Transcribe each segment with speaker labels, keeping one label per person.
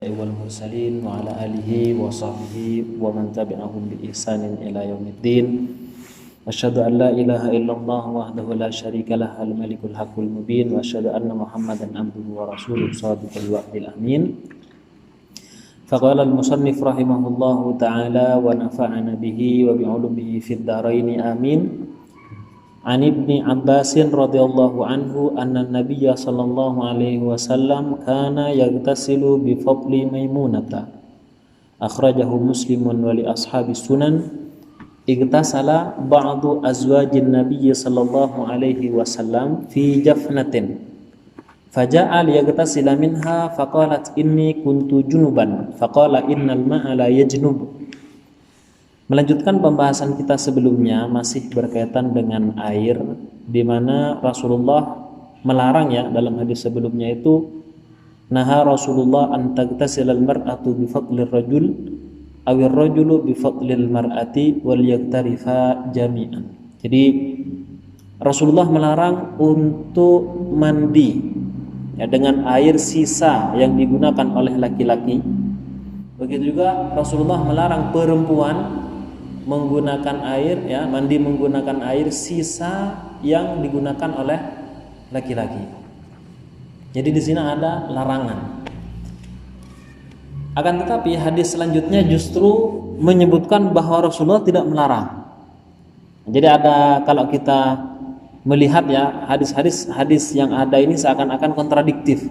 Speaker 1: wal mursalin wa ala alihi wa sahbihi wa man tabi'ahum bi ihsanin ila yaumiddin. Asyhadu an la ilaha illallah wahdahu la syarika lah al malikul haqqul mubin wa asyhadu anna muhammadan abduhu wa rasuluhu shadiqul wa'dil amin. Faqala al musannif rahimahullahu ta'ala wa nafa'ana bihi wa bi ulumihi fid dharain amin. An Ibni Abbasin radhiyallahu anhu anna Nabiyya sallallahu alaihi wasallam kana yaghtasilu bi fadli Maimunata. Akhrajahu Muslimun wa li ashabis sunan. Igtasala ba'du azwajin Nabiyyi sallallahu alaihi wasallam fi jafnatin. Faja'al yaghtasila minha faqalat inni kuntu junuban. Faqala innal ma'a la yajnub. Melanjutkan pembahasan kita sebelumnya masih berkaitan dengan air, di mana Rasulullah melarang ya dalam hadis sebelumnya itu naha Rasulullah an taghtasilal mar'atu bi fadlir rajul awir rajulu bi fadlil mar'ati wal yaktarifa jami'an. Jadi Rasulullah melarang untuk mandi ya dengan air sisa yang digunakan oleh laki-laki. Begitu juga Rasulullah melarang perempuan menggunakan air ya, mandi menggunakan air sisa yang digunakan oleh laki-laki. Jadi di sini ada larangan. Akan tetapi hadis selanjutnya justru menyebutkan bahwa Rasulullah tidak melarang. Jadi ada, kalau kita melihat ya hadis yang ada ini seakan-akan kontradiktif.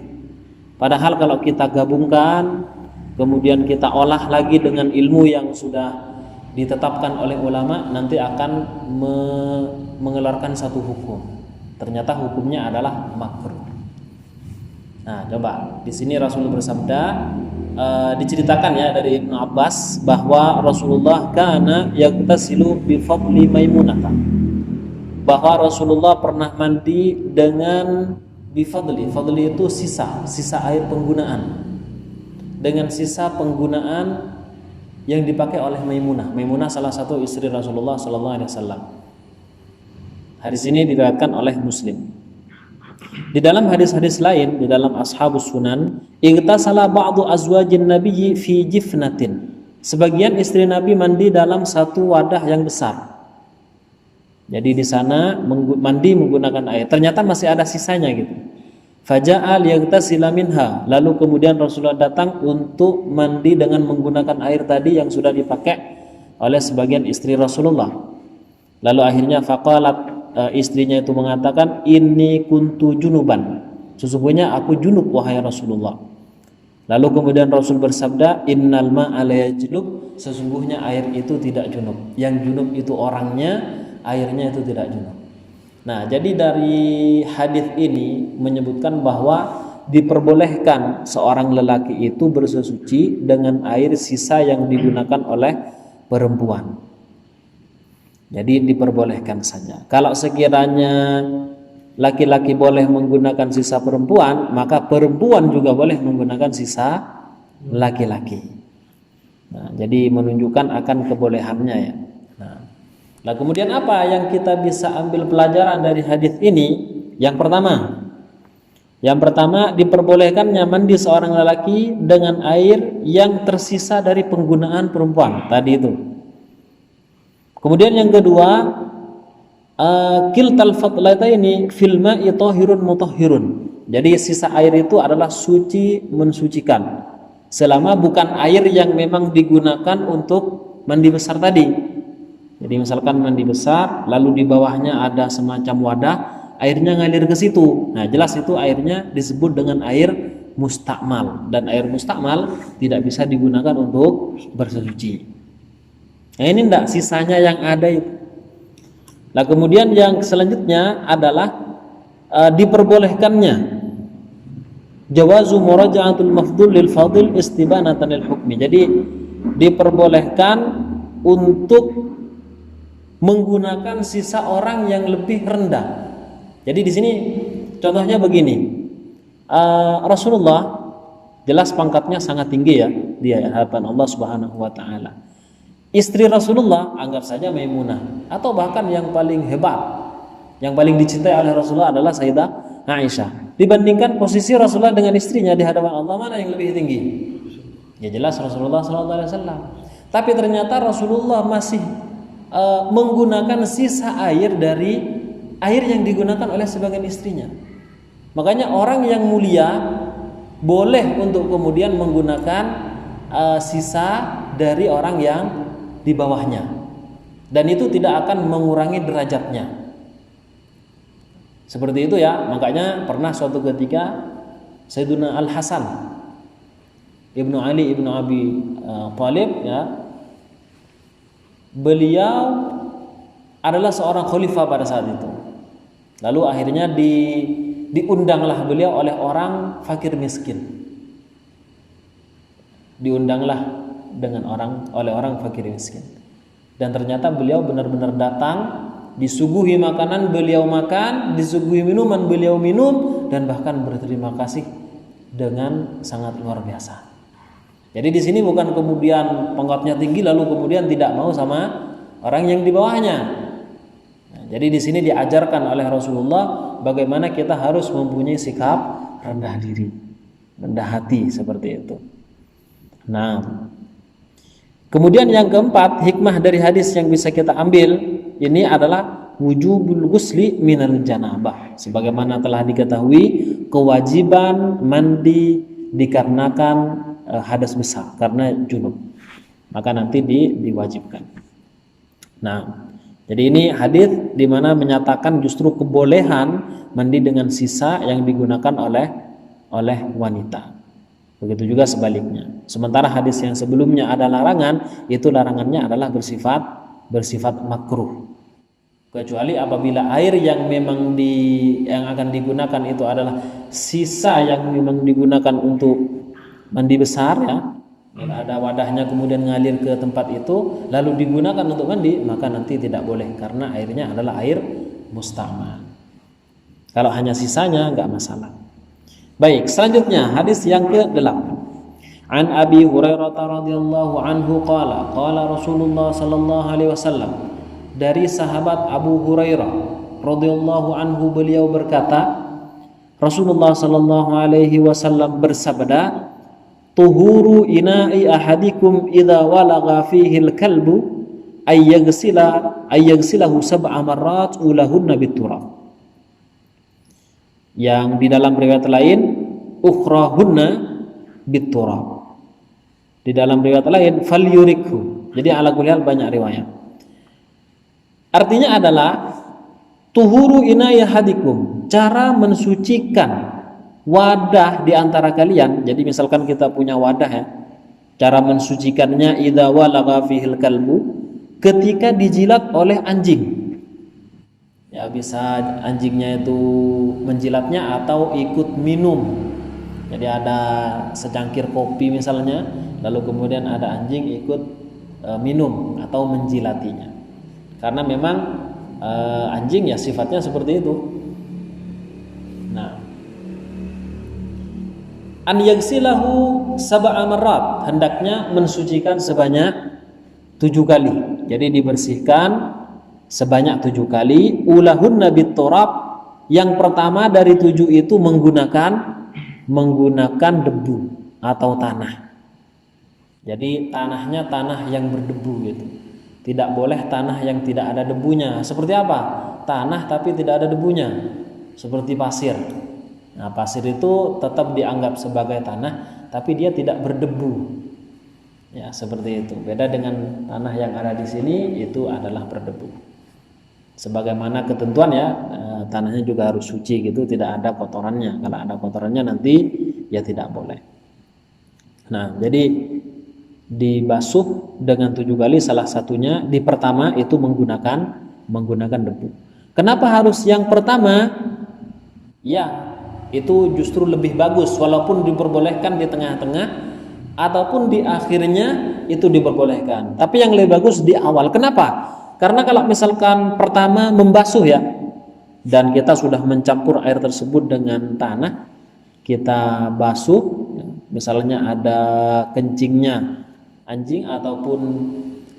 Speaker 1: Padahal kalau kita gabungkan kemudian kita olah lagi dengan ilmu yang sudah ditetapkan oleh ulama, nanti akan mengeluarkan satu hukum. Ternyata hukumnya adalah makruh. Nah, coba di sini Rasulullah bersabda, diceritakan ya dari Ibnu Abbas bahwa Rasulullah kana yaghtasilu bi fadli Maimunah. Bahwa Rasulullah pernah mandi dengan bifadli. Fadli itu sisa air penggunaan. Dengan sisa penggunaan yang dipakai oleh Maimunah. Maimunah salah satu istri Rasulullah sallallahu alaihi wasallam. Hadis ini diriwayatkan oleh Muslim. Di dalam hadis-hadis lain, di dalam Ashabus Sunan, igtasala ba'du azwajin nabiyyi fi jifnatin. Sebagian istri Nabi mandi dalam satu wadah yang besar. Jadi di sana mandi menggunakan air. Ternyata masih ada sisanya gitu. Faja'al yaghtasila minha, lalu kemudian Rasulullah datang untuk mandi dengan menggunakan air tadi yang sudah dipakai oleh sebagian istri Rasulullah. Lalu akhirnya faqalat, istrinya itu mengatakan inni kuntu junuban, sesungguhnya aku junub wahai Rasulullah. Lalu kemudian Rasul bersabda innal ma'a la yajnub, sesungguhnya air itu tidak junub, yang junub itu orangnya, airnya itu tidak junub. Nah, jadi dari hadis ini menyebutkan bahwa diperbolehkan seorang lelaki itu bersesuci dengan air sisa yang digunakan oleh perempuan. Jadi diperbolehkan saja. Kalau sekiranya laki-laki boleh menggunakan sisa perempuan, maka perempuan juga boleh menggunakan sisa laki-laki. Nah, jadi menunjukkan akan kebolehannya ya. Nah, kemudian apa yang kita bisa ambil pelajaran dari hadis ini? Yang pertama diperbolehkannya mandi seorang lelaki dengan air yang tersisa dari penggunaan perempuan tadi itu. Kemudian yang kedua, kiltal fadlataini fil ma'i tahirun mutahhirun. Jadi sisa air itu adalah suci mensucikan, selama bukan air yang memang digunakan untuk mandi besar tadi. Jadi misalkan mandi besar, lalu di bawahnya ada semacam wadah, airnya ngalir ke situ. Nah, jelas itu airnya disebut dengan air mustakmal, dan air mustakmal tidak bisa digunakan untuk bersuci. Nah, ini enggak, sisanya yang ada itu. Nah, kemudian yang selanjutnya adalah diperbolehkannya jawazu muraja'atul mafdhul lil fadil istibanatan lil hukmi. Jadi diperbolehkan untuk menggunakan sisa orang yang lebih rendah. Jadi di sini contohnya begini, Rasulullah jelas pangkatnya sangat tinggi ya, dia hadapan Allah Subhanahu Wa Taala. Istri Rasulullah anggap saja Maimunah, atau bahkan yang paling hebat, yang paling dicintai oleh Rasulullah adalah Sayyidah Aisyah. Dibandingkan posisi Rasulullah dengan istrinya di hadapan Allah, mana yang lebih tinggi? Ya jelas Rasulullah SAW. Tapi ternyata Rasulullah masih menggunakan sisa air dari air yang digunakan oleh sebagian istrinya. Makanya orang yang mulia boleh untuk kemudian menggunakan sisa dari orang yang di bawahnya, dan itu tidak akan mengurangi derajatnya. Seperti itu ya. Makanya pernah suatu ketika Sayyiduna Al Hasan Ibnu Ali Ibnu Abi Thalib ya, beliau adalah seorang khalifah pada saat itu. Lalu akhirnya diundanglah beliau oleh orang fakir miskin. Diundanglah oleh orang fakir miskin. Dan ternyata beliau benar-benar datang, disuguhi makanan beliau makan, disuguhi minuman beliau minum, dan bahkan berterima kasih dengan sangat luar biasa. Jadi di sini bukan kemudian pangkatnya tinggi lalu kemudian tidak mau sama orang yang di bawahnya. Nah, jadi di sini diajarkan oleh Rasulullah bagaimana kita harus mempunyai sikap rendah diri, rendah hati seperti itu. Nah, kemudian yang keempat, hikmah dari hadis yang bisa kita ambil ini adalah wujubul ghusli minal janabah. Sebagaimana telah diketahui, kewajiban mandi dikarenakan hadas besar, karena junub. Maka nanti diwajibkan. Nah, jadi ini hadis di mana menyatakan justru kebolehan mandi dengan sisa yang digunakan oleh wanita. Begitu juga sebaliknya. Sementara hadis yang sebelumnya ada larangan, itu larangannya adalah bersifat makruh. Kecuali apabila air yang memang yang akan digunakan itu adalah sisa yang memang digunakan untuk mandi besar ya. Ada wadahnya kemudian ngalir ke tempat itu lalu digunakan untuk mandi, maka nanti tidak boleh karena airnya adalah air mustamal. Kalau hanya sisanya enggak masalah. Baik, selanjutnya hadis yang ke-8. An Abi Hurairah radhiyallahu anhu qala Rasulullah sallallahu alaihi wasallam. Dari sahabat Abu Hurairah radhiyallahu anhu, beliau berkata, Rasulullah sallallahu alaihi wasallam bersabda, "Tuhuru ina'i ahadikum idza walagha fihi al-kalbu ayyaghsilahu sab'a marrat ulahunna biturab." Yang di dalam riwayat lain ukhrahunna biturab. Di dalam riwayat lain falyurikhu. Jadi ala kulli hal banyak riwayat. Artinya adalah tuhuru inaya hadikum, cara mensucikan wadah di antara kalian. Jadi misalkan kita punya wadah ya, cara mensucikannya idza walagha fihil kalbu, ketika dijilat oleh anjing. Ya bisa anjingnya itu menjilatnya atau ikut minum. Jadi ada secangkir kopi misalnya, lalu kemudian ada anjing ikut minum atau menjilatinya. Karena memang anjing ya sifatnya seperti itu. Nah, an yaghsilahu sab'a marrat, hendaknya mensucikan sebanyak 7 kali. Jadi dibersihkan sebanyak 7 kali. Ulahunna biturab, yang pertama dari 7 itu menggunakan debu atau tanah. Jadi tanahnya tanah yang berdebu gitu. Tidak boleh tanah yang tidak ada debunya. Seperti apa? Tanah tapi tidak ada debunya. Seperti pasir. Nah, pasir itu tetap dianggap sebagai tanah tapi dia tidak berdebu. Ya, seperti itu. Beda dengan tanah yang ada di sini, itu adalah berdebu. Sebagaimana ketentuan ya, tanahnya juga harus suci gitu, tidak ada kotorannya. Kalau ada kotorannya nanti ya tidak boleh. Nah, jadi dibasuh dengan 7 kali, salah satunya di pertama itu menggunakan debu. Kenapa harus yang pertama? Ya, itu justru lebih bagus walaupun diperbolehkan di tengah-tengah ataupun di akhirnya itu diperbolehkan. Tapi yang lebih bagus di awal. Kenapa? Karena kalau misalkan pertama membasuh ya, dan kita sudah mencampur air tersebut dengan tanah, kita basuh, misalnya ada kencingnya anjing ataupun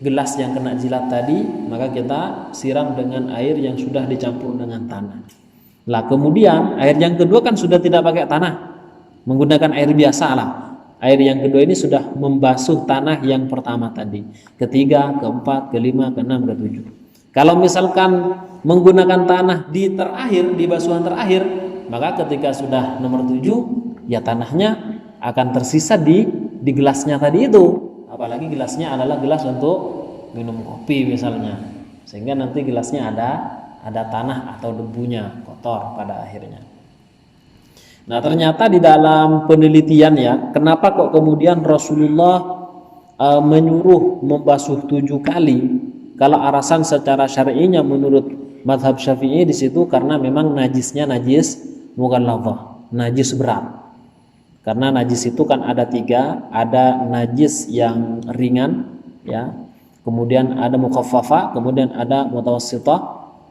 Speaker 1: gelas yang kena jilat tadi, maka kita siram dengan air yang sudah dicampur dengan tanah. Lah kemudian air yang kedua kan sudah tidak pakai tanah, menggunakan air biasa lah. Air yang kedua ini sudah membasuh tanah yang pertama tadi. Ketiga, keempat, kelima, keenam, ketujuh. Kalau misalkan menggunakan tanah di terakhir, di basuhan terakhir, maka ketika sudah nomor 7, ya tanahnya akan tersisa di gelasnya tadi itu. Apalagi gelasnya adalah gelas untuk minum kopi misalnya, sehingga nanti gelasnya ada tanah atau debunya, kotor pada akhirnya. Nah, ternyata di dalam penelitian ya, kenapa kok kemudian Rasulullah menyuruh membasuh 7 kali? Kalau alasan secara syar'inya menurut mazhab Syafi'i di situ karena memang najisnya najis mughalladhah, najis berat. Karena najis itu kan ada 3, ada najis yang ringan ya, kemudian ada mukhaffafah, kemudian ada mutawassithah,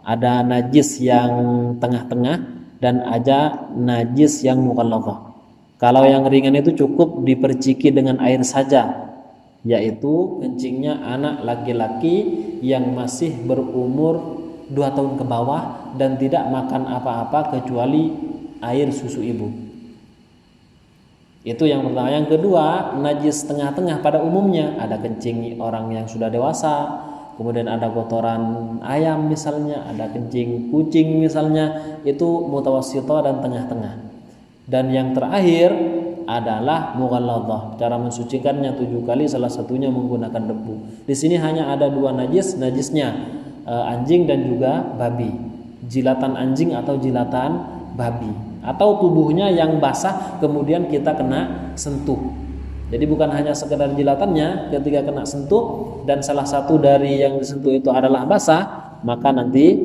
Speaker 1: ada najis yang tengah-tengah, dan ada najis yang mughalladhah. Kalau yang ringan itu cukup diperciki dengan air saja, yaitu kencingnya anak laki-laki yang masih berumur 2 tahun ke bawah dan tidak makan apa-apa kecuali air susu ibu. Itu yang pertama. Yang kedua, najis tengah-tengah pada umumnya, ada kencing orang yang sudah dewasa, kemudian ada kotoran ayam misalnya, ada kencing kucing misalnya, itu mutawassithah dan tengah-tengah. Dan yang terakhir adalah mughalladhah. Cara mensucikannya 7 kali, salah satunya menggunakan debu. Di sini hanya ada 2 najis, najisnya anjing dan juga babi. Jilatan anjing atau jilatan babi, atau tubuhnya yang basah kemudian kita kena sentuh. Jadi bukan hanya sekedar jilatannya, ketika kena sentuh dan salah satu dari yang disentuh itu adalah basah, maka nanti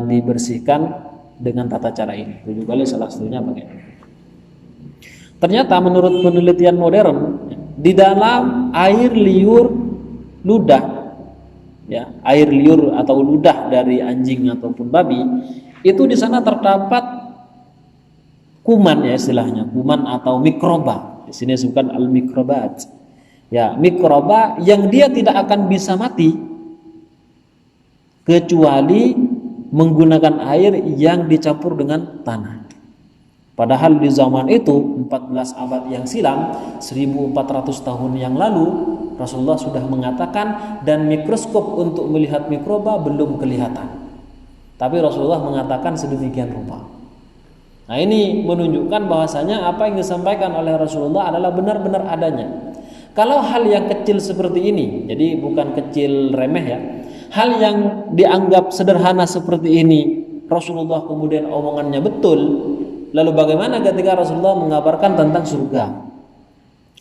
Speaker 1: dibersihkan dengan tata cara ini. 7 kali, salah satunya pakai. Ternyata menurut penelitian modern, di dalam air liur ludah, ya, air liur atau ludah dari anjing ataupun babi, itu di sana terdapat kuman, ya istilahnya kuman atau mikroba. Di sini disebutkan al-mikrobat. Ya, mikroba yang dia tidak akan bisa mati kecuali menggunakan air yang dicampur dengan tanah. Padahal di zaman itu 14 abad yang silam, 1400 tahun yang lalu, Rasulullah sudah mengatakan, dan mikroskop untuk melihat mikroba belum kelihatan. Tapi Rasulullah mengatakan sedemikian rupa. Nah, ini menunjukkan bahwasanya apa yang disampaikan oleh Rasulullah adalah benar-benar adanya. Kalau hal yang kecil seperti ini, jadi bukan kecil remeh ya, hal yang dianggap sederhana seperti ini, Rasulullah kemudian omongannya betul, lalu bagaimana ketika Rasulullah mengabarkan tentang surga?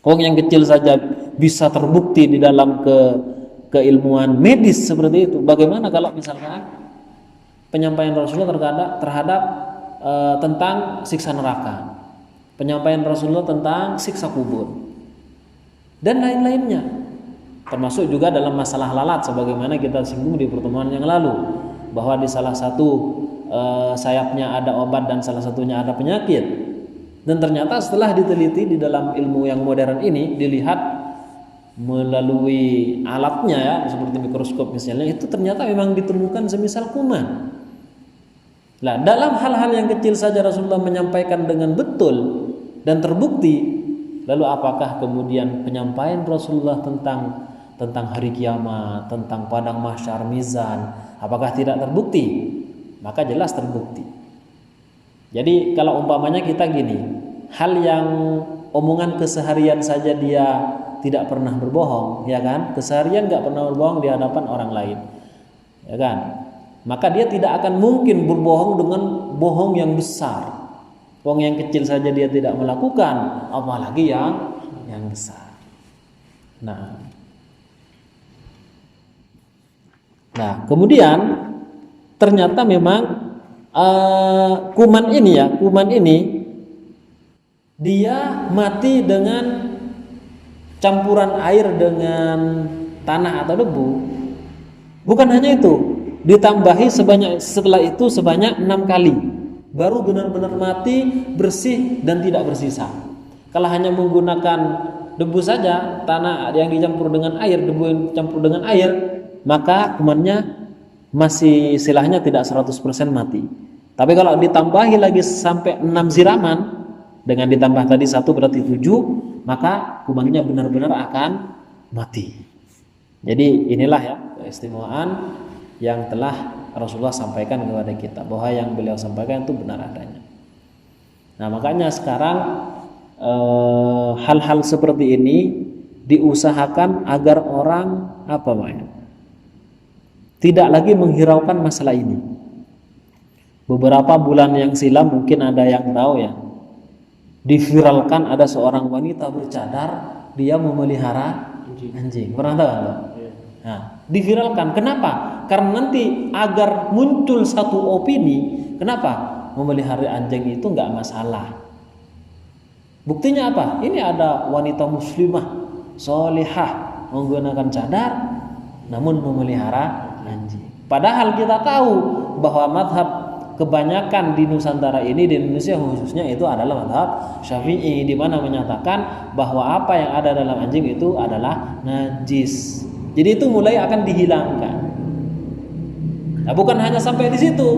Speaker 1: Orang yang kecil saja bisa terbukti di dalam keilmuan medis seperti itu. Bagaimana kalau misalkan penyampaian Rasulullah terhadap tentang siksa neraka, penyampaian Rasulullah tentang siksa kubur, dan lain-lainnya, termasuk juga dalam masalah lalat sebagaimana kita singgung di pertemuan yang lalu, bahwa di salah satu sayapnya ada obat dan salah satunya ada penyakit. Dan ternyata setelah diteliti di dalam ilmu yang modern ini, dilihat melalui alatnya ya, seperti mikroskop misalnya, itu ternyata memang ditemukan semisal kuman. Nah, dalam hal-hal yang kecil saja Rasulullah menyampaikan dengan betul dan terbukti. Lalu apakah kemudian penyampaian Rasulullah tentang hari kiamat, tentang padang mahsyar, mizan, apakah tidak terbukti? Maka jelas terbukti. Jadi kalau umpamanya kita gini, hal yang omongan keseharian saja dia tidak pernah berbohong, ya kan? Keseharian nggak pernah berbohong di hadapan orang lain, ya kan? Maka dia tidak akan mungkin berbohong dengan bohong yang besar. Bohong yang kecil saja dia tidak melakukan, apalagi yang besar. Nah, kemudian ternyata memang kuman ini dia mati dengan campuran air dengan tanah atau debu. Bukan hanya itu, ditambahi setelah itu sebanyak 6 kali baru benar-benar mati, bersih dan tidak bersisa. Kalau hanya menggunakan debu saja, tanah yang dicampur dengan air, debu yang dicampur dengan air, maka kumannya masih istilahnya tidak 100% mati. Tapi kalau ditambahi lagi sampai 6 siraman, dengan ditambah tadi 1 berarti 7, maka kumannya benar-benar akan mati. Jadi inilah ya keistimewaan yang telah Rasulullah sampaikan kepada kita, bahwa yang beliau sampaikan itu benar adanya. Nah makanya sekarang hal-hal seperti ini diusahakan agar orang tidak lagi menghiraukan masalah ini. Beberapa bulan yang silam mungkin ada yang tahu ya, diviralkan ada seorang wanita bercadar, dia memelihara anjing. Pernah tahu kan? Nah, diviralkan. Kenapa? Karena nanti agar muncul satu opini, kenapa memelihara anjing itu nggak masalah. Buktinya apa? Ini ada wanita muslimah solihah menggunakan cadar, namun memelihara anjing. Padahal kita tahu bahwa mazhab kebanyakan di Nusantara ini, di Indonesia khususnya, itu adalah mazhab Syafi'i, di mana menyatakan bahwa apa yang ada dalam anjing itu adalah najis. Jadi itu mulai akan dihilangkan. Nah, bukan hanya sampai di situ.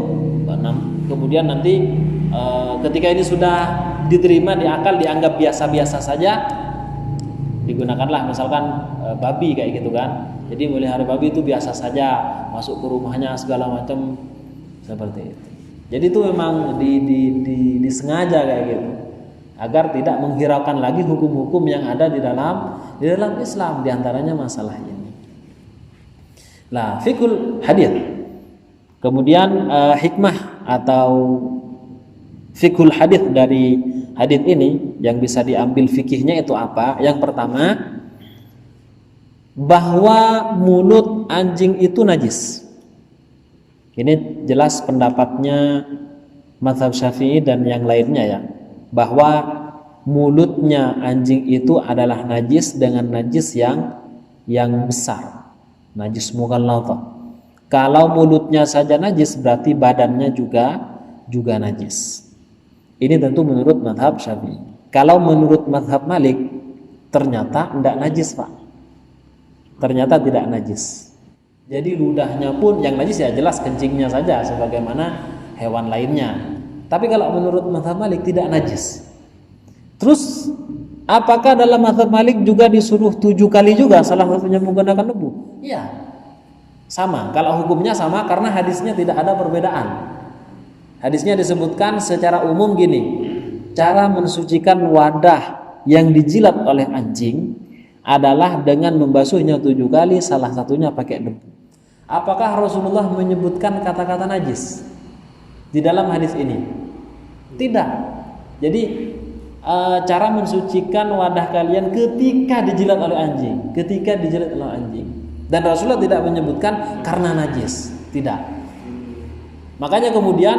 Speaker 1: Kemudian nanti ketika ini sudah diterima di akal, dianggap biasa-biasa saja, digunakanlah misalkan babi kayak gitu kan. Jadi melihara babi itu biasa saja, masuk ke rumahnya segala macam seperti itu. Jadi itu memang disengaja kayak gitu, agar tidak menghiraukan lagi hukum-hukum yang ada di dalam Islam, diantaranya masalah ini. Lah, fikul hadits. Kemudian hikmah atau fikul hadits dari hadits ini yang bisa diambil fikihnya itu apa? Yang pertama, bahwa mulut anjing itu najis. Ini jelas pendapatnya mazhab Syafi'i dan yang lainnya ya, bahwa mulutnya anjing itu adalah najis dengan najis yang besar, najis mughalladhah. Kalau mulutnya saja najis, berarti badannya juga najis. Ini tentu menurut mazhab Syafi'i. Kalau menurut mazhab Malik, ternyata tidak najis, Pak. Ternyata tidak najis. Jadi ludahnya pun yang najis ya jelas kencingnya saja sebagaimana hewan lainnya. Tapi kalau menurut mazhab Malik tidak najis. Terus apakah dalam mazhab Malik juga disuruh 7 kali juga salah satunya menggunakan debu? Iya. Sama. Kalau hukumnya sama karena hadisnya tidak ada perbedaan. Hadisnya disebutkan secara umum gini. Cara mensucikan wadah yang dijilat oleh anjing adalah dengan membasuhnya 7 kali, salah satunya pakai debu. Apakah Rasulullah menyebutkan kata-kata najis di dalam hadis ini? Tidak. Jadi cara mensucikan wadah kalian ketika dijilat oleh anjing, dan Rasulullah tidak menyebutkan karena najis, tidak. Makanya kemudian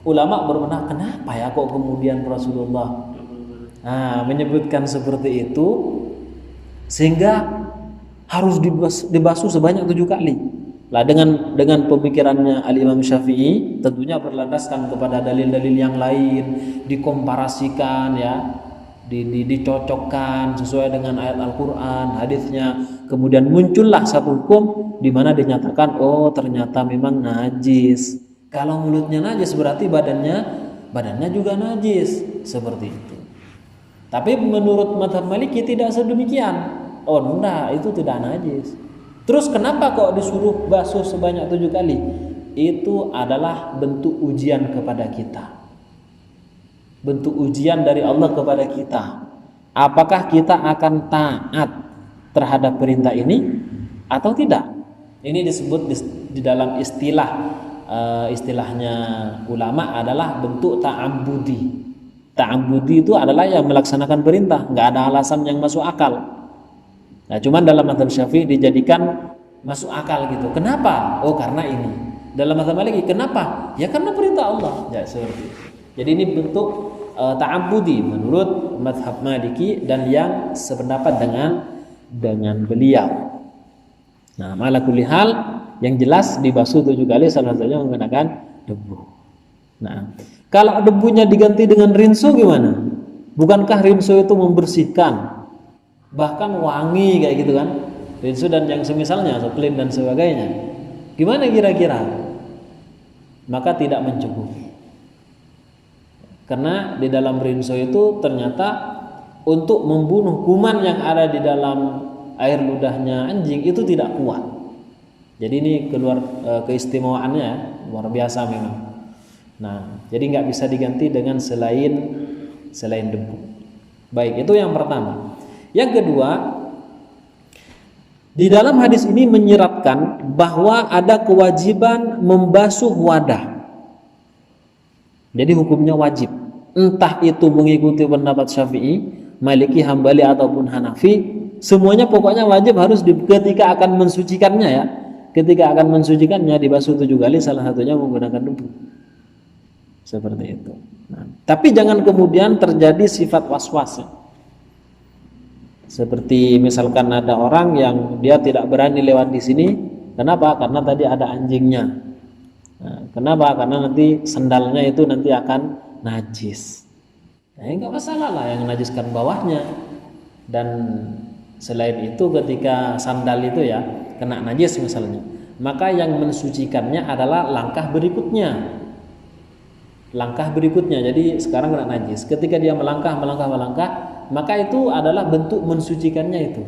Speaker 1: ulama berbenah, kenapa ya kok kemudian Rasulullah menyebutkan seperti itu sehingga harus dibasuh sebanyak 7 kali. Lah dengan pemikirannya Al-Imam Syafi'i tentunya berlandaskan kepada dalil-dalil yang lain, dikomparasikan ya, dicocokkan sesuai dengan ayat Al-Qur'an, hadisnya. Kemudian muncullah satu hukum di mana dinyatakan oh ternyata memang najis. Kalau mulutnya najis berarti badannya juga najis, seperti itu. Tapi menurut mazhab Maliki tidak sedemikian. Oh enggak, itu tidak najis. Terus kenapa kok disuruh basuh sebanyak 7 kali? Itu adalah bentuk ujian kepada kita. Bentuk ujian dari Allah kepada kita. Apakah kita akan taat terhadap perintah ini atau tidak? Ini disebut di dalam istilahnya ulama adalah bentuk ta'abbudi. Ta'abbudi itu adalah yang melaksanakan perintah, nggak ada alasan yang masuk akal. Nah, cuman dalam mazhab Syafi'i dijadikan masuk akal gitu. Kenapa? Oh, karena ini. Dalam mazhab Maliki kenapa? Ya karena perintah Allah. Ya seperti itu. Jadi ini bentuk ta'abbudi menurut mazhab Maliki dan yang sependapat dengan beliau. Nah, ala kulli hal yang jelas dibasuh 7 kali, salah satunya menggunakan debu. Nah, kalau debunya diganti dengan rinso gimana? Bukankah rinso itu membersihkan? Bahkan wangi kayak gitu kan, rinso dan yang semisalnya, clean dan sebagainya. Gimana kira-kira? Maka tidak mencukupi. Karena di dalam rinso itu ternyata untuk membunuh kuman yang ada di dalam air ludahnya anjing itu tidak kuat. Jadi ini keluar keistimewaannya luar biasa memang. Nah, jadi nggak bisa diganti dengan selain debu. Baik, itu yang pertama. Yang kedua, di dalam hadis ini menyiratkan bahwa ada kewajiban membasuh wadah. Jadi hukumnya wajib. Entah itu mengikuti pendapat Syafi'i, Maliki, Hambali ataupun Hanafi, semuanya pokoknya wajib harus ketika akan mensucikannya ya. Ketika akan mensucikannya dibasuh 7 kali, salah satunya menggunakan debu. Seperti itu. Nah, tapi jangan kemudian terjadi sifat was-was. Seperti misalkan ada orang yang dia tidak berani lewat di sini, kenapa? Karena tadi ada anjingnya. Nah, kenapa? Karena nanti sandalnya itu nanti akan najis. Nah, enggak masalah lah yang najiskan bawahnya. Dan selain itu ketika sandal itu ya kena najis misalnya, maka yang mensucikannya adalah langkah berikutnya. Jadi sekarang kena najis. Ketika dia melangkah, maka itu adalah bentuk mensucikannya itu.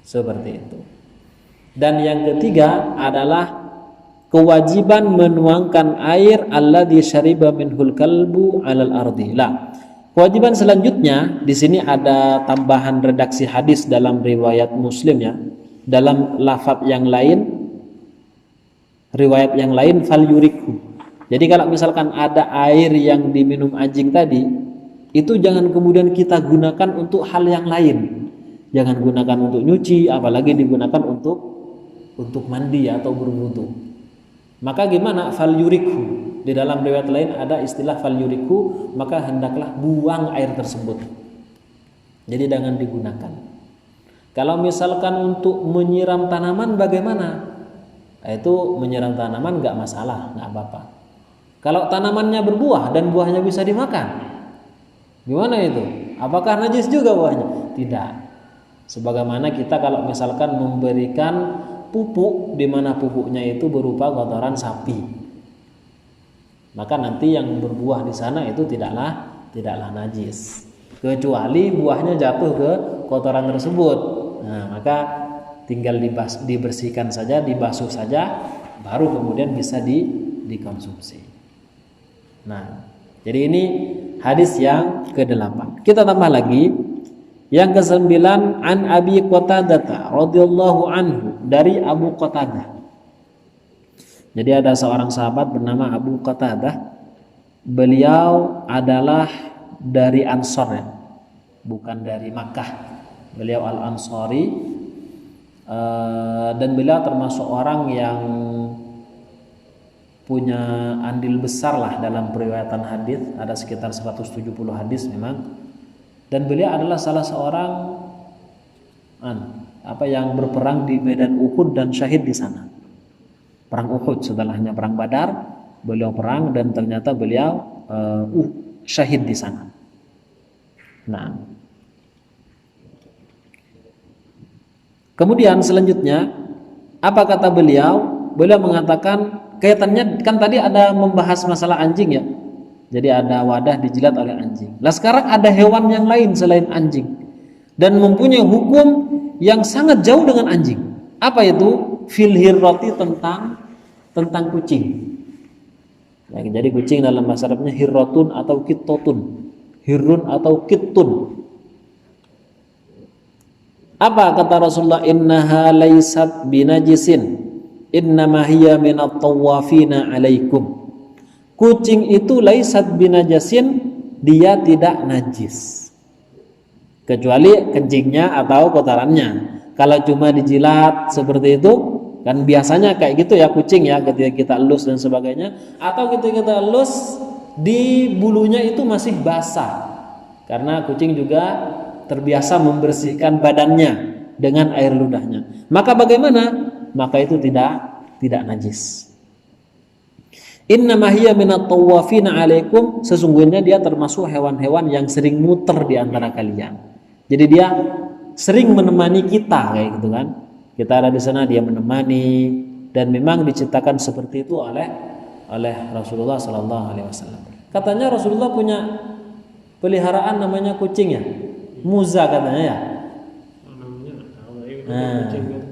Speaker 1: Seperti itu. Dan yang ketiga adalah kewajiban menuangkan air alladzi syariba minhul kalbu 'alal ardi. Lah, kewajiban selanjutnya di sini ada tambahan redaksi hadis dalam riwayat Muslim ya. Dalam lafaz yang lain, riwayat yang lain fal yurikhu. Jadi kalau misalkan ada air yang diminum anjing tadi, itu jangan kemudian kita gunakan untuk hal yang lain. Jangan gunakan untuk nyuci, apalagi digunakan untuk mandi atau berwudu. Maka gimana? Fal yurikhu. Di dalam riwayat lain ada istilah fal yurikhu, maka hendaklah buang air tersebut. Jadi jangan digunakan. Kalau misalkan untuk menyiram tanaman bagaimana? Itu menyiram tanaman nggak masalah, nggak apa-apa. Kalau tanamannya berbuah dan buahnya bisa dimakan, gimana itu? Apakah najis juga buahnya? Tidak. Sebagaimana kita kalau misalkan memberikan pupuk di mana pupuknya itu berupa kotoran sapi, maka nanti yang berbuah di sana itu tidaklah najis, kecuali buahnya jatuh ke kotoran tersebut. Nah, maka tinggal dibersihkan saja, dibasuh saja, baru kemudian bisa dikonsumsi. Nah, jadi ini hadis yang ke-8. Kita tambah lagi yang ke-9, an Abi Qatadah radhiyallahu anhu, dari Abu Qatadah. Jadi ada seorang sahabat bernama Abu Qatadah. Beliau adalah dari Ansor ya, bukan dari Makkah. Beliau Al-Ansari, dan beliau termasuk orang yang punya andil besar lah dalam periwayatan hadis, ada sekitar 170 hadis memang. Dan beliau adalah salah seorang yang berperang di medan Uhud dan syahid di sana. Perang Uhud, setelahnya perang Badar, beliau perang dan ternyata beliau syahid di sana. Nah, kemudian selanjutnya apa kata beliau? Beliau mengatakan, kaitannya kan tadi ada membahas masalah anjing ya. Jadi ada wadah dijilat oleh anjing. Lah sekarang ada hewan yang lain selain anjing dan mempunyai hukum yang sangat jauh dengan anjing. Apa itu? Fil hirrati, tentang kucing. Ya, jadi kucing dalam bahasa Arabnya hirratun atau kittotun. Hirrun atau kittun. Apa kata Rasulullah? Innaha laysat binajisin. Innama hiya minat tawafina alaikum. Kucing itu laisat binajasin, dia tidak najis kecuali kencingnya atau kotorannya. Kalau cuma dijilat seperti itu kan biasanya kayak gitu ya kucing ya, ketika kita elus dan sebagainya, atau ketika kita elus di bulunya itu masih basah, karena kucing juga terbiasa membersihkan badannya dengan air ludahnya. Maka bagaimana? Maka itu tidak najis. Innama hiya minat tawafina alaikum, sesungguhnya dia termasuk hewan-hewan yang sering muter di antara kalian. Jadi dia sering menemani kita kayak gitu kan. Kita ada di sana, dia menemani, dan memang diciptakan seperti itu oleh Rasulullah sallallahu alaihi wasallam. Katanya Rasulullah punya peliharaan namanya kucing ya. muza katanya ya.
Speaker 2: Namanya nggak tahu ya,
Speaker 1: Nah.
Speaker 2: kucing kan.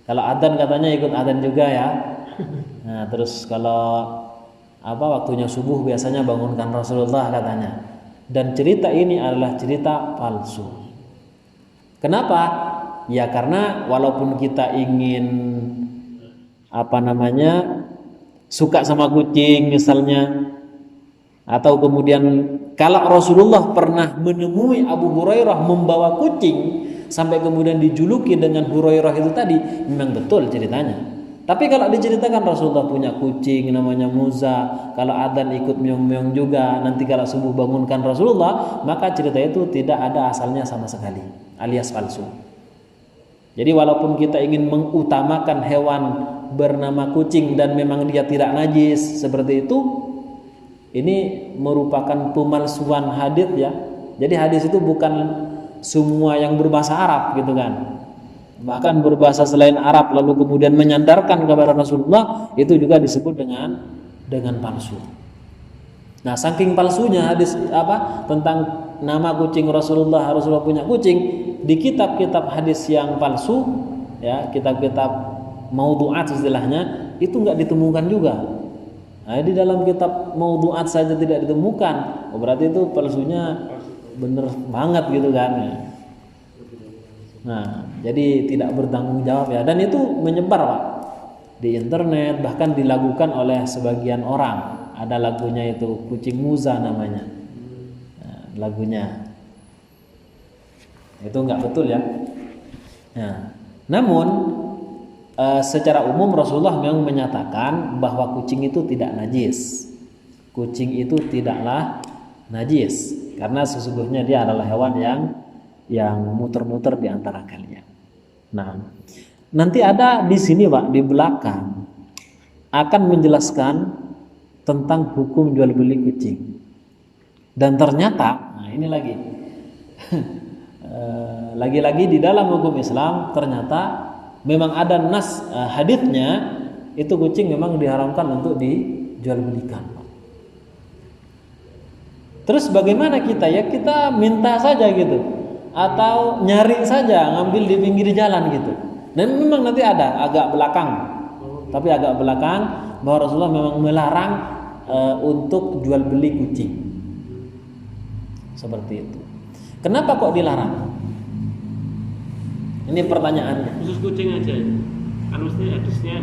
Speaker 1: Kalau adzan katanya ikut adzan juga ya. Nah, terus kalau waktunya subuh biasanya bangunkan Rasulullah katanya. Dan cerita ini adalah cerita palsu. Kenapa? Ya karena walaupun kita ingin suka sama kucing misalnya, atau kemudian kalau Rasulullah pernah menemui Abu Hurairah membawa kucing sampai kemudian dijuluki dengan Hurairah itu tadi, memang betul ceritanya. Tapi kalau diceritakan Rasulullah punya kucing namanya Muza, kalau adzan ikut meong-meong juga, nanti kalau subuh bangunkan Rasulullah, maka cerita itu tidak ada asalnya sama sekali, alias palsu. Jadi walaupun kita ingin mengutamakan hewan bernama kucing dan memang dia tidak najis seperti itu, ini merupakan pemalsuan hadits ya. Jadi hadis itu bukan semua yang berbahasa Arab gitu kan. Bahkan berbahasa selain Arab lalu kemudian menyandarkan kepada Rasulullah, itu juga disebut dengan palsu. Nah, saking palsunya hadis tentang nama kucing Rasulullah punya kucing, di kitab-kitab hadis yang palsu ya, kitab-kitab maudhu'at istilahnya, itu enggak ditemukan juga. Nah, di dalam kitab maudhu'at saja tidak ditemukan, berarti itu palsunya bener banget gitu kan. Nah, jadi tidak bertanggung jawab ya, dan itu menyebar Pak di internet, bahkan dilakukan oleh sebagian orang. Ada lagunya itu Kucing Muza namanya. Nah, lagunya itu enggak betul ya. Nah, namun secara umum Rasulullah memang menyatakan bahwa kucing itu tidak najis. Kucing itu tidaklah najis karena sesungguhnya dia adalah hewan yang muter-muter di antara kalian. Nah, nanti ada di sini Pak, di belakang akan menjelaskan tentang hukum jual beli kucing. Dan ternyata, nah ini lagi lagi-lagi di dalam hukum Islam ternyata memang ada nas haditsnya, itu kucing memang diharamkan untuk dijual belikan. Terus bagaimana kita ya? Kita minta saja gitu, atau nyari saja, ngambil di pinggir jalan gitu. Dan memang nanti ada agak belakang, tapi agak belakang bahwa Rasulullah memang melarang untuk jual beli kucing seperti itu. Kenapa kok dilarang? Ini pertanyaannya.
Speaker 2: Khusus kucing aja. Kan mesti hadisnya.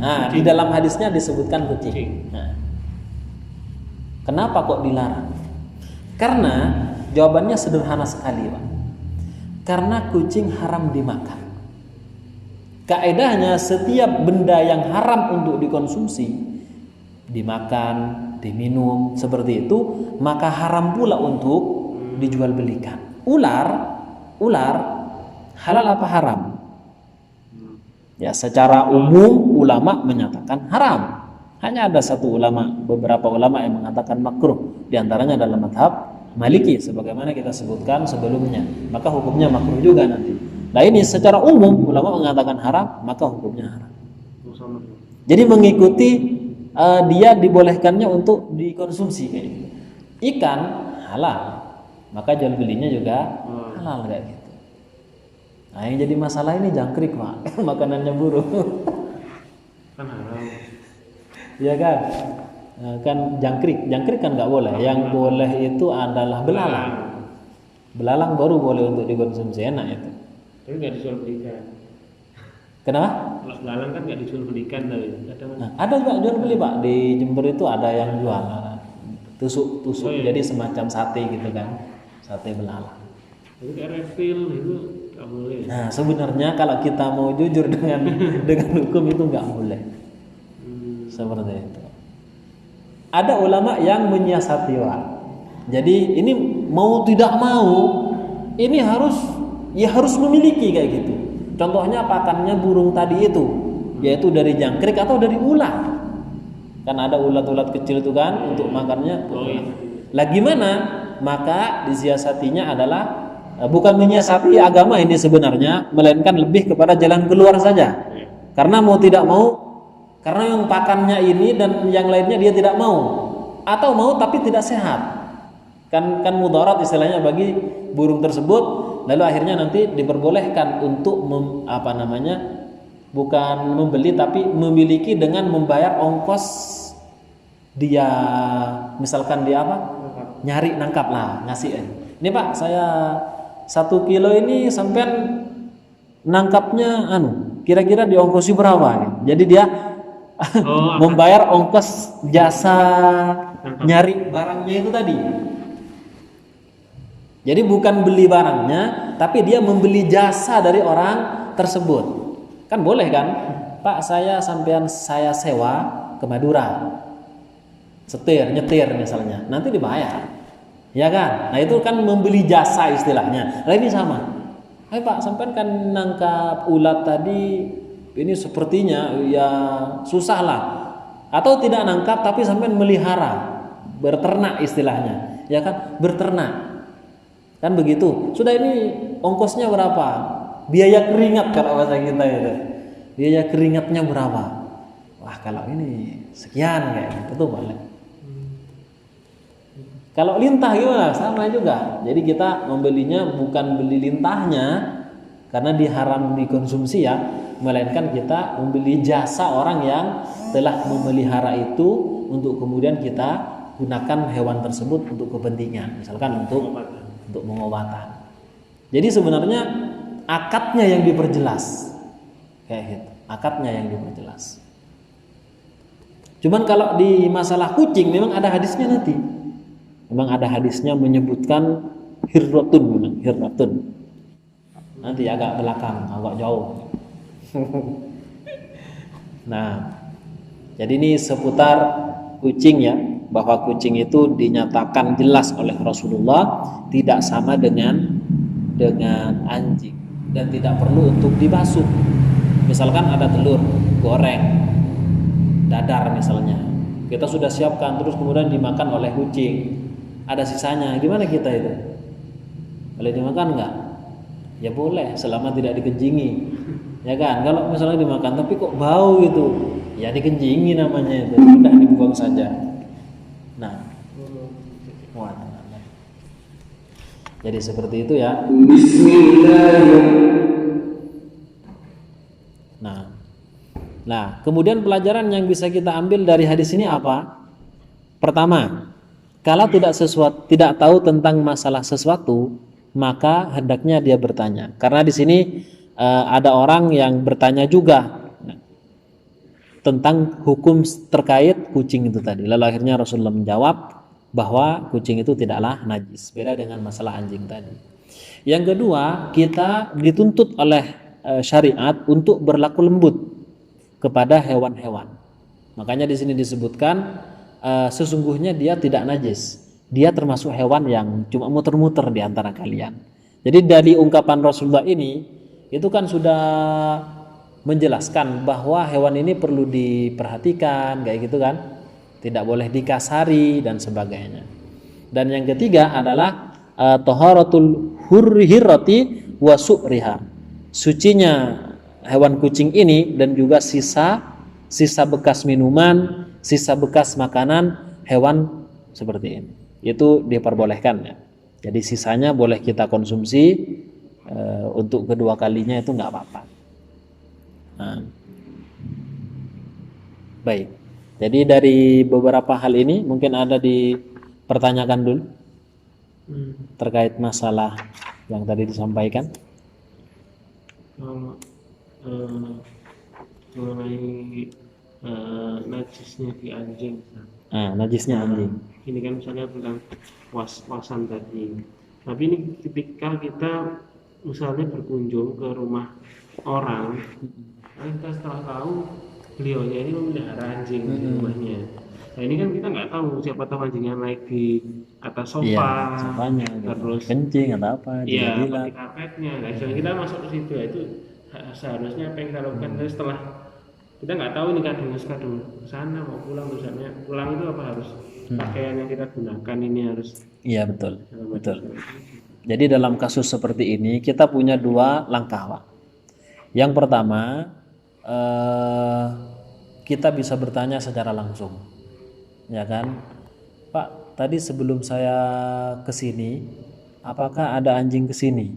Speaker 1: Nah, di dalam hadisnya disebutkan kucing. Nah, kenapa kok dilarang? Karena jawabannya sederhana sekali, Pak. Karena kucing haram dimakan. Kaedahnya setiap benda yang haram untuk dikonsumsi, dimakan, diminum seperti itu, maka haram pula untuk dijual belikan. Ular halal apa haram? Ya, secara umum ulama menyatakan haram. Hanya ada beberapa ulama yang mengatakan makruh. Di antaranya adalah mazhab Maliki, sebagaimana kita sebutkan sebelumnya. Maka hukumnya makruh juga nanti. Nah ini secara umum ulama mengatakan haram, maka hukumnya haram. Jadi mengikuti dia dibolehkannya untuk dikonsumsi kayak gitu. Ikan halal, maka jual belinya juga halal kayak gitu. Nah yang jadi masalah ini jangkrik Pak, makanannya burung.
Speaker 2: Kan haram.
Speaker 1: Iya kan? Nah, kan jangkrik kan nggak boleh. Yang boleh itu adalah belalang. Belalang baru boleh untuk dikonsumsi, enak itu.
Speaker 2: Tapi nggak dijual belikan.
Speaker 1: Kenapa?
Speaker 2: Kalau belalang kan nggak dijual belikan tapi
Speaker 1: Ada juga jual beli Pak, di Jember itu ada yang jual tusuk jadi semacam sate gitu kan, sate belalang.
Speaker 2: Tapi kayak refill itu nggak boleh.
Speaker 1: Nah sebenarnya kalau kita mau jujur dengan hukum itu nggak boleh. Seperti itu. Ada ulama yang menyiasati Pak. Jadi ini mau tidak mau ini harus memiliki kayak gitu. Contohnya pakannya burung tadi itu, yaitu dari jangkrik atau dari ulat. Kan ada ulat-ulat kecil itu kan untuk makannya. Lah gimana? Maka disiasatinya adalah bukan menyiasati agama ini sebenarnya, melainkan lebih kepada jalan keluar saja. Karena mau tidak mau, karena yang pakannya ini dan yang lainnya dia tidak mau, atau mau tapi tidak sehat. Kan mudarat istilahnya bagi burung tersebut, lalu akhirnya nanti diperbolehkan untuk bukan membeli tapi memiliki dengan membayar ongkos dia, misalkan dia nyari nangkap lah, ngasih ini Pak, saya 1 kilo ini sampean nangkapnya kira-kira diongkosi berapa, jadi dia membayar ongkos jasa nyari barangnya itu tadi. Jadi bukan beli barangnya, tapi dia membeli jasa dari orang tersebut. Kan boleh kan? Pak, saya sewa ke Madura. Nyetir misalnya. Nanti dibayar. Ya kan? Nah, itu kan membeli jasa istilahnya. Nah, ini sama. Hai Pak, sampean kan nangkap ulat tadi, ini sepertinya ya susah lah. Atau tidak nangkap tapi sampean melihara, berternak istilahnya. Ya kan? Berternak. Kan begitu. Sudah, ini ongkosnya berapa? Biaya keringat kalau bahasa kita itu. Biaya keringatnya berapa? Wah, kalau ini sekian kayak gitu tuh boleh. Kalau lintah gimana? Sama juga. Jadi kita membelinya bukan beli lintahnya karena diharam dikonsumsi ya, melainkan kita membeli jasa orang yang telah memelihara itu untuk kemudian kita gunakan hewan tersebut untuk kepentingan, misalkan untuk pengobatan. Jadi sebenarnya akadnya yang diperjelas, kayak gitu. Akadnya yang diperjelas. Cuman kalau di masalah kucing memang ada hadisnya nanti. Memang ada hadisnya menyebutkan hirratun. Nanti agak belakang, agak jauh. Nah, jadi ini seputar kucing ya, bahwa kucing itu dinyatakan jelas oleh Rasulullah tidak sama dengan anjing dan tidak perlu untuk dibasuh. Misalkan ada telur goreng dadar misalnya, kita sudah siapkan terus kemudian dimakan oleh kucing, ada sisanya, gimana kita itu? Boleh dimakan nggak? Ya boleh selama tidak dikencingi, ya kan? Kalau misalnya dimakan tapi kok bau gitu, ya dikencingi namanya itu, sudah dibuang saja. Nah, jadi seperti itu ya. Nah, kemudian pelajaran yang bisa kita ambil dari hadis ini apa? Pertama, kalau tidak tahu tentang masalah sesuatu, maka hendaknya dia bertanya. Karena di sini ada orang yang bertanya juga tentang hukum terkait kucing itu tadi. Lalu akhirnya Rasulullah menjawab bahwa kucing itu tidaklah najis, beda dengan masalah anjing tadi. Yang kedua, kita dituntut oleh syariat untuk berlaku lembut kepada hewan-hewan. Makanya di sini disebutkan sesungguhnya dia tidak najis. Dia termasuk hewan yang cuma muter-muter di antara kalian. Jadi dari ungkapan Rasulullah ini itu kan sudah menjelaskan bahwa hewan ini perlu diperhatikan kayak gitu kan. Tidak boleh dikasari dan sebagainya. Dan yang ketiga adalah taharatul hurrihirati wa su'riha. Sucinya hewan kucing ini dan juga sisa bekas minuman, sisa bekas makanan hewan seperti ini. Itu diperbolehkan ya. Jadi sisanya boleh kita konsumsi, untuk kedua kalinya itu nggak apa-apa. Nah. Baik. Jadi dari beberapa hal ini mungkin ada dipertanyakan dulu terkait masalah yang tadi disampaikan.
Speaker 2: Mengenai najisnya di anjing.
Speaker 1: Najisnya anjing.
Speaker 2: Ini kan misalnya tentang was-wasan tadi. Tapi ini ketika kita misalnya berkunjung ke rumah orang, kita setelah tahu beliaunya ini memelihara anjing di rumahnya. Nah ini kan kita nggak tahu, siapa tahu anjingnya naik di atas sofa,
Speaker 1: iya, sofanya,
Speaker 2: terus
Speaker 1: kencing atau apa,
Speaker 2: iya, di karpetnya. Nah kita masuk ke situ, itu seharusnya apa yang kita lakukan setelah kita nggak tahu nih kadung sana mau pulang, misalnya pulang itu apa harus pakaian yang kita gunakan ini harus.
Speaker 1: Iya betul. Jadi dalam kasus seperti ini kita punya dua langkah Pak. Yang pertama, kita bisa bertanya secara langsung, ya kan, Pak, tadi sebelum saya ke sini, apakah ada anjing ke sini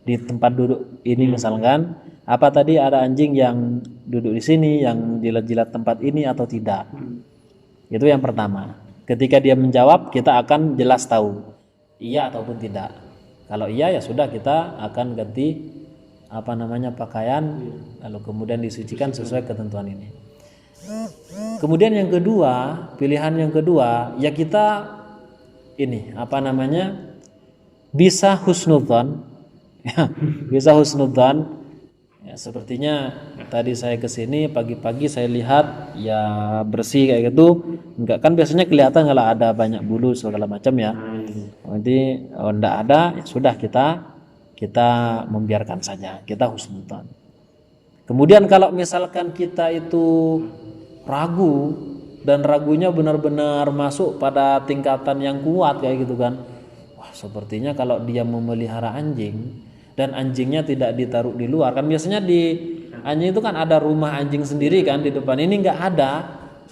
Speaker 1: di tempat duduk ini misalkan? Apa tadi ada anjing yang duduk di sini, yang jilat-jilat tempat ini atau tidak? Itu yang pertama. Ketika dia menjawab, kita akan jelas tahu iya ataupun tidak. Kalau iya ya sudah, kita akan ganti pakaian, lalu kemudian disucikan sesuai ketentuan ini. Kemudian yang kedua, pilihan yang kedua, ya kita ini bisa husnudzon, ya, bisa husnudzon. Ya, sepertinya tadi saya kesini pagi-pagi saya lihat ya bersih kayak gitu, enggak kan biasanya kelihatan kalau ada banyak bulu segala macam ya. Nanti enggak ada, ya sudah kita membiarkan saja, kita husnudzon. Kemudian kalau misalkan kita itu ragu dan ragunya benar-benar masuk pada tingkatan yang kuat kayak gitu kan, wah sepertinya kalau dia memelihara anjing dan anjingnya tidak ditaruh di luar, kan biasanya di anjing itu kan ada rumah anjing sendiri kan di depan, ini nggak ada,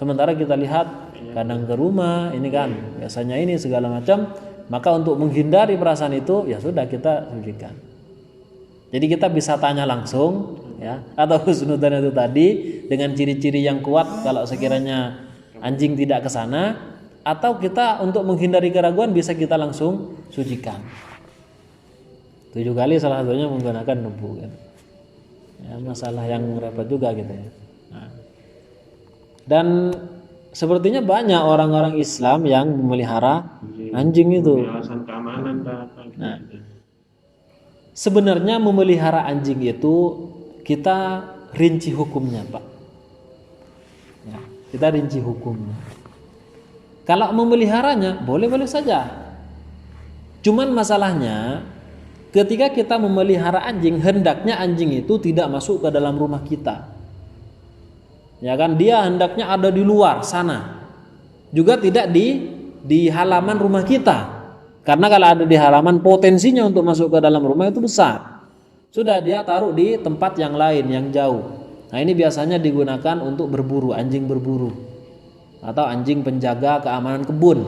Speaker 1: sementara kita lihat kandang ke rumah ini kan biasanya ini segala macam, maka untuk menghindari perasaan itu ya sudah kita sucikan. Jadi kita bisa tanya langsung ya, atau husnudzon itu tadi dengan ciri-ciri yang kuat kalau sekiranya anjing tidak ke sana, atau kita untuk menghindari keraguan bisa kita langsung sucikan. 7 kali salah satunya menggunakan debu kan. Ya, masalah yang repot juga gitu ya. Nah. Dan sepertinya banyak orang-orang Islam yang memelihara anjing itu.
Speaker 2: Alasan keamanan
Speaker 1: Nah, sebenarnya memelihara anjing itu kita rinci hukumnya, Pak. Ya, kita rinci hukumnya. Kalau memeliharanya boleh-boleh saja. Cuman masalahnya ketika kita memelihara anjing, hendaknya anjing itu tidak masuk ke dalam rumah kita. Ya kan, dia hendaknya ada di luar sana. Juga tidak di halaman rumah kita. Karena kalau ada di halaman, potensinya untuk masuk ke dalam rumah itu besar. Sudah dia taruh di tempat yang lain, yang jauh. Nah, ini biasanya digunakan untuk berburu, anjing berburu. Atau anjing penjaga keamanan kebun.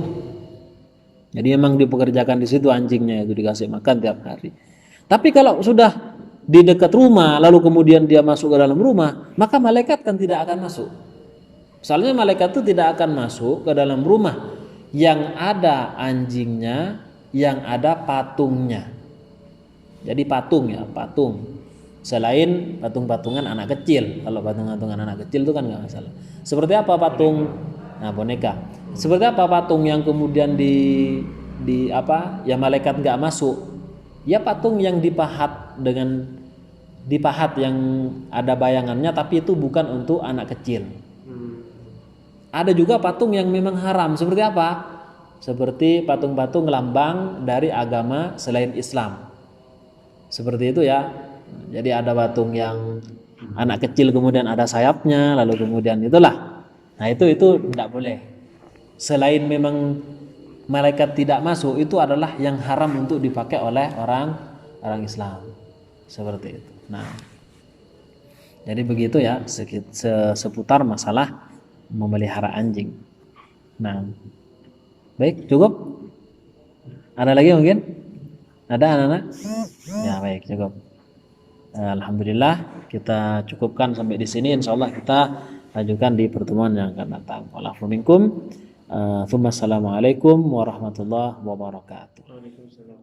Speaker 1: Jadi memang dipekerjakan di situ anjingnya, itu dikasih makan tiap hari. Tapi kalau sudah di dekat rumah lalu kemudian dia masuk ke dalam rumah, maka malaikat kan tidak akan masuk. Misalnya malaikat itu tidak akan masuk ke dalam rumah yang ada anjingnya, yang ada patungnya. Jadi patung ya, patung. Selain patung-patungan anak kecil. Kalau patung-patungan anak kecil itu kan nggak masalah. Seperti apa patung? Nah, boneka. Seperti apa patung yang kemudian ya malaikat nggak masuk? Ya patung yang dipahat yang ada bayangannya, tapi itu bukan untuk anak kecil. Ada juga patung yang memang haram. Seperti apa? Seperti patung-patung lambang dari agama selain Islam. Seperti itu ya. Jadi ada patung yang anak kecil kemudian ada sayapnya, lalu kemudian itulah. Nah, itu tidak boleh. Selain memang malaikat tidak masuk, itu adalah yang haram untuk dipakai oleh orang Islam. Seperti itu. Nah, jadi begitu ya seputar masalah memelihara anjing. Nah, baik, cukup? Ada lagi mungkin? Ada anak-anak? Ya, baik, cukup. Alhamdulillah, kita cukupkan sampai di sini. Insyaallah kita lanjutkan di pertemuan yang akan datang. Wa'alaikum minkum. Assalamualaikum warahmatullahi wabarakatuh.
Speaker 2: Waalaikumsalam.